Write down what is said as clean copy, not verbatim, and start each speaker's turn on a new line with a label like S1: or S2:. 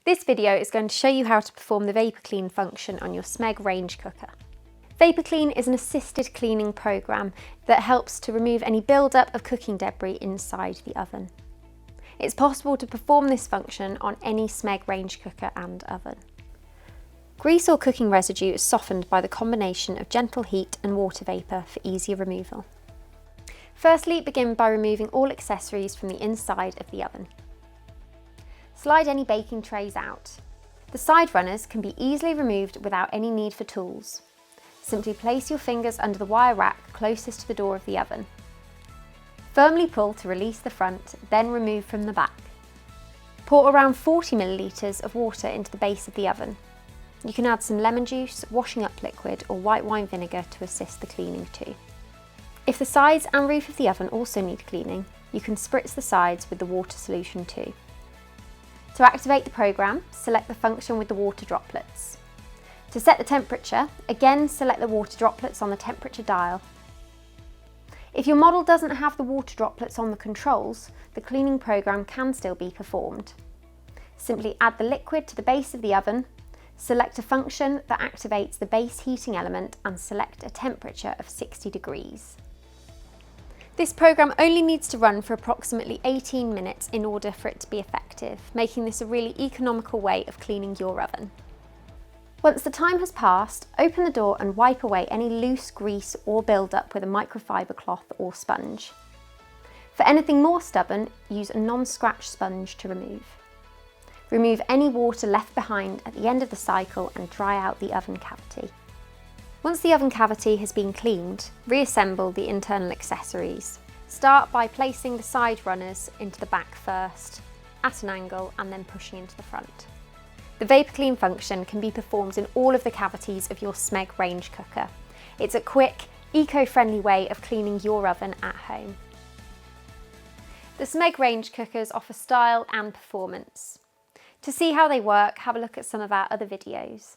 S1: This video is going to show you how to perform the Vapour Clean function on your Smeg range cooker. Vapour Clean is an assisted cleaning program that helps to remove any build-up of cooking debris inside the oven. It's possible to perform this function on any Smeg range cooker and oven. Grease or cooking residue is softened by the combination of gentle heat and water vapour for easier removal. Firstly, begin by removing all accessories from the inside of the oven. Slide any baking trays out. The side runners can be easily removed without any need for tools. Simply place your fingers under the wire rack closest to the door of the oven. Firmly pull to release the front, then remove from the back. Pour around 40 ml of water into the base of the oven. You can add some lemon juice, washing up liquid or white wine vinegar to assist the cleaning too. If the sides and roof of the oven also need cleaning, you can spritz the sides with the water solution too. To activate the program, select the function with the water droplets. To set the temperature, again select the water droplets on the temperature dial. If your model doesn't have the water droplets on the controls, the cleaning program can still be performed. Simply add the liquid to the base of the oven, select a function that activates the base heating element and select a temperature of 60 degrees. This program only needs to run for approximately 18 minutes in order for it to be effective, making this a really economical way of cleaning your oven. Once the time has passed, open the door and wipe away any loose grease or build-up with a microfiber cloth or sponge. For anything more stubborn, use a non-scratch sponge to remove. Remove any water left behind at the end of the cycle and dry out the oven cavity. Once the oven cavity has been cleaned, reassemble the internal accessories. Start by placing the side runners into the back first, at an angle, and then pushing into the front. The Vapour Clean function can be performed in all of the cavities of your Smeg range cooker. It's a quick, eco-friendly way of cleaning your oven at home. The Smeg range cookers offer style and performance. To see how they work, have a look at some of our other videos.